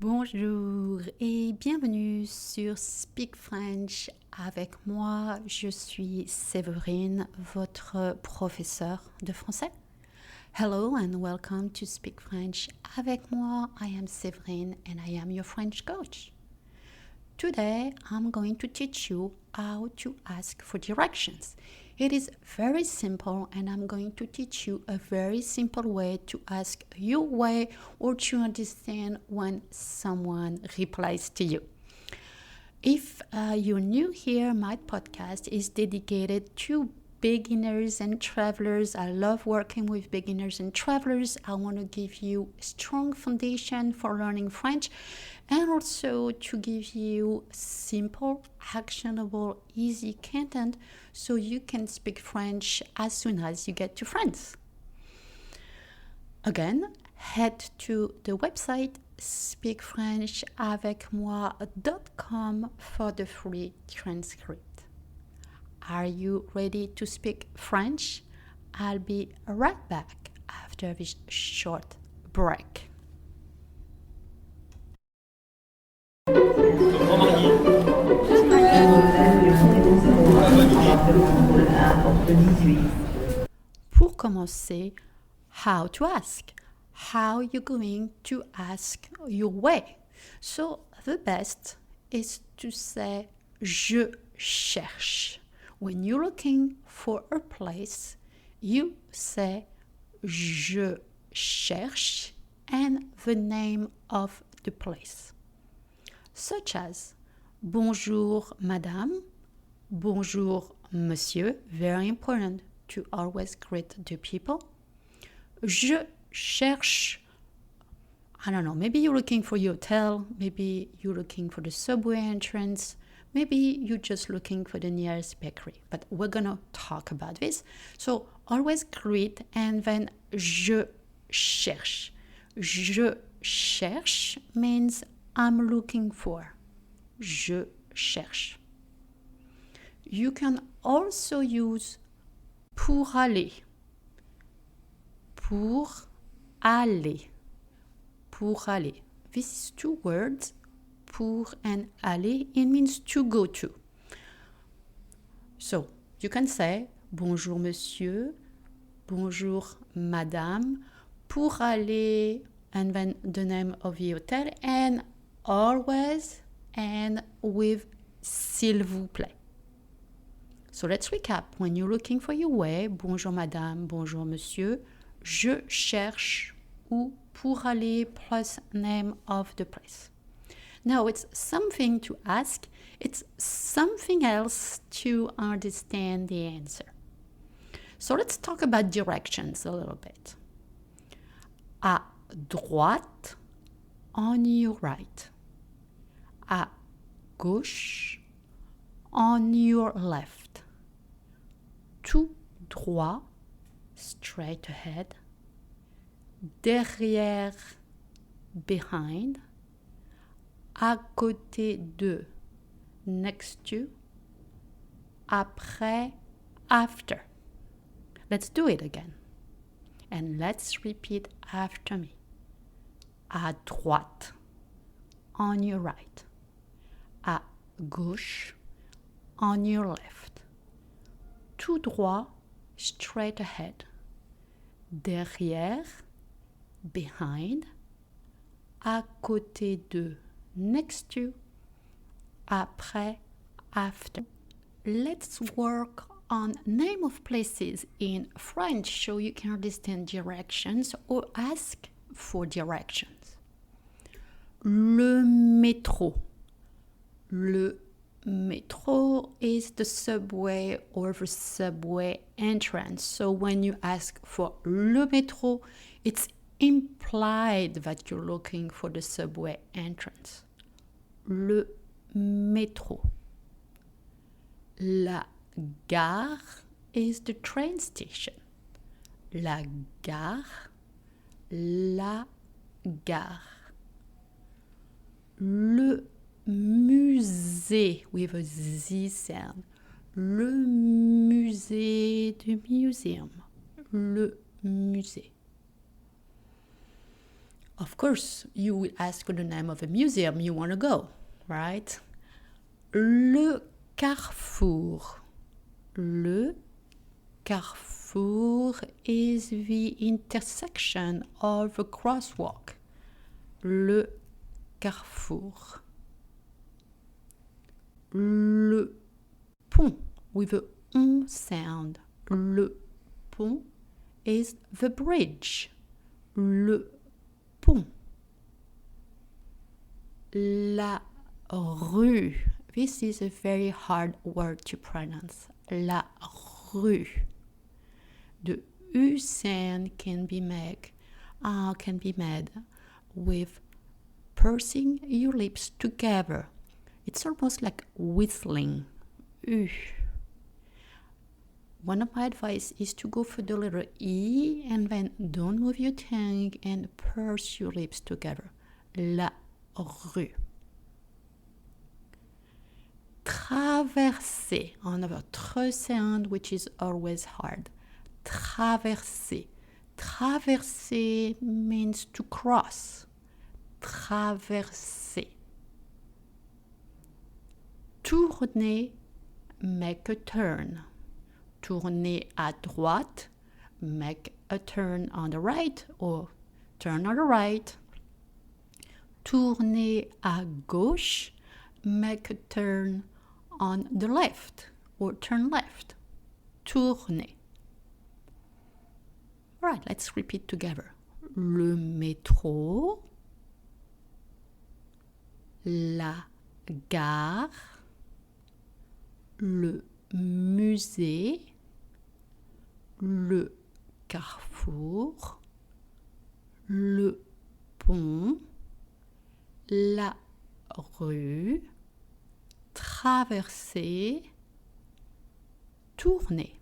Bonjour et bienvenue sur Speak French avec moi. Je suis Séverine, votre professeur de français. Hello and welcome to Speak French avec moi. I am Séverine and I am your French coach. Today, I'm going to teach you how to ask for directions. It is very simple and I'm going to teach you a very simple way to ask your way or to understand when someone replies to you. If you're new here, my podcast is dedicated to beginners and travelers. I love working with beginners and travelers. I want to give you a strong foundation for learning French and also to give you simple, actionable, easy content so you can speak French as soon as you get to France. Again, head to the website speakfrenchavecmoi.com for the free transcript. Are you ready to speak French? I'll be right back after this short break. Pour commencer, how to ask. How you're going to ask your way. So the best is to say je cherche. When you're looking for a place, you say je cherche and the name of the place. Such as bonjour madame, bonjour monsieur, very important to always greet the people. Je cherche, I don't know, maybe you're looking for your hotel, maybe you're looking for the subway entrance, maybe you're just looking for the nearest bakery. But we're gonna talk about this. So always greet and then je cherche. Je cherche means I'm looking for. Je cherche. You can also use pour aller. Pour aller. Pour aller. This is two words. Pour and aller. It means to go to. So you can say bonjour monsieur, bonjour madame, pour aller, and then the name of the hotel, and always and with s'il vous plaît. So let's recap. When you're looking for your way, bonjour madame, bonjour monsieur, je cherche ou pour aller plus name of the place. Now it's something to ask, it's something else to understand the answer. So let's talk about directions a little bit. À droite, on your right. À gauche, on your left. Tout droit, straight ahead. Derrière, behind. À côté de, next to. Après, after. Let's do it again. And let's repeat after me. À droite, on your right. À gauche, on your left. Tout droit, straight ahead. Derrière, behind. À côté de, next to. Après, after. Let's work on name of places in French so you can understand directions or ask for directions. Le métro. Le métro is the subway or the subway entrance. So when you ask for le métro, it's implied that you're looking for the subway entrance. Le métro. La gare is the train station. La gare. La gare. Le musée with a Z sound. Le musée, the museum. Le musée. Of course, you will ask the name of a museum you want to go, right? Le carrefour. Le carrefour is the intersection of a crosswalk. Le carrefour. Le pont with a on sound. Le pont is the bridge. Le pont. La rue. This is a very hard word to pronounce. La rue. The U sound can be made with pursing your lips together. It's almost like whistling. U. One of my advice is to go for the letter E and then don't move your tongue and purse your lips together. La rue. Traverser. Another tr sound which is always hard. Traverser. Traverser means to cross. Traverser. Tourner, make a turn. Tourner à droite, make a turn on the right or turn on the right. Tourner à gauche, make a turn on the left or turn left. Tourner. All right, let's repeat together. Le métro, la gare, le musée, le carrefour, le pont, la rue, traverser, tourner.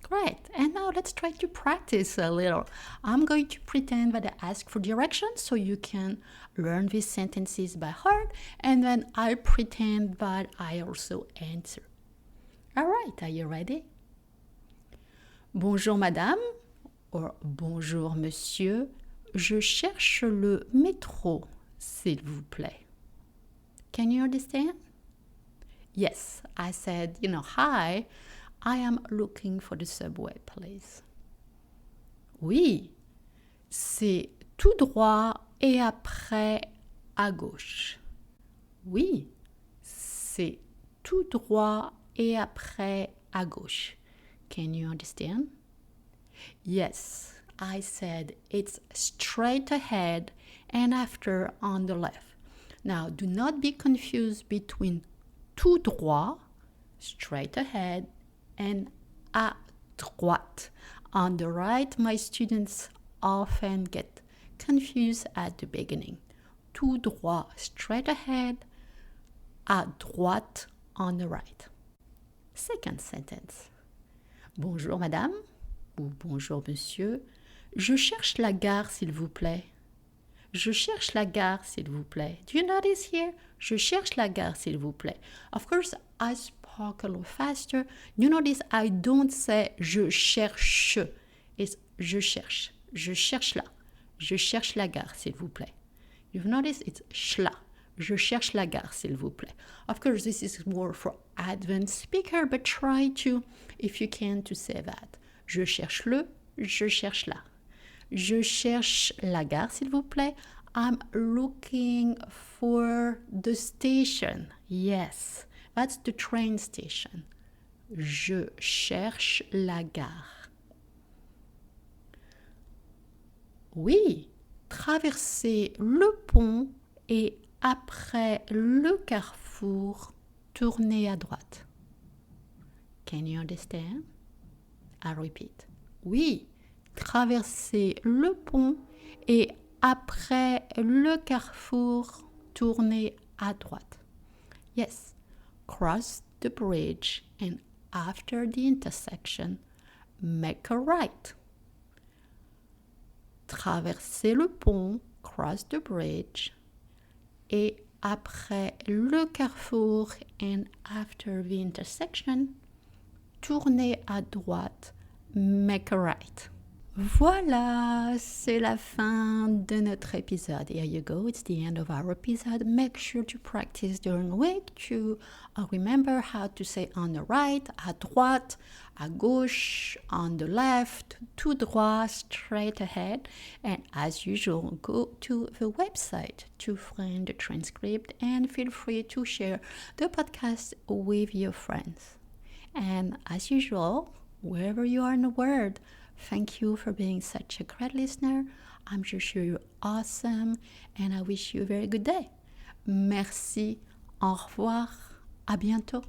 Great, and now let's try to practice a little. I'm going to pretend that I ask for directions so you can learn these sentences by heart, and then I'll pretend that I also answer. All right, are you ready? Bonjour madame, or bonjour monsieur, je cherche le métro, s'il vous plaît. Can you understand? Yes, I said, hi, I am looking for the subway, please. Oui, c'est tout droit et après à gauche. Oui, c'est tout droit et après à gauche. Can you understand? Yes, I said it's straight ahead and after on the left. Now, do not be confused between tout droit, straight ahead, and à droite. On the right, my students often get confused at the beginning. Tout droit, straight ahead, à droite, on the right. Second sentence. Bonjour madame, ou bonjour monsieur, je cherche la gare s'il vous plaît. Je cherche la gare s'il vous plaît. Do you notice here? Je cherche la gare s'il vous plaît. Of course, I spoke a little faster. You notice I don't say je cherche. It's je cherche. Je cherche là. Je cherche la gare s'il vous plaît. You've noticed it's schla. Je cherche la gare s'il vous plaît. Of course, this is more for advanced speaker, but try to, if you can, to say that. Je cherche le, je cherche là. Je cherche la gare s'il vous plaît. I'm looking for the station. Yes, that's the train station. Je cherche la gare. Oui, traverser le pont et après le carrefour, tourner à droite. Can you understand? I repeat. Oui, traverser le pont et après le carrefour, tourner à droite. Yes, cross the bridge and after the intersection, make a right. Traverser le pont, cross the bridge, et après le carrefour and after the intersection, tourner à droite, make a right. Voilà, c'est la fin de notre épisode. Here you go, it's the end of our episode. Make sure to practice during the week to remember how to say on the right, à droite, à gauche, on the left, tout droit, straight ahead. And as usual, go to the website to find the transcript and feel free to share the podcast with your friends. And as usual, wherever you are in the world, thank you for being such a great listener. I'm just sure you're awesome and I wish you a very good day. Merci, au revoir, à bientôt.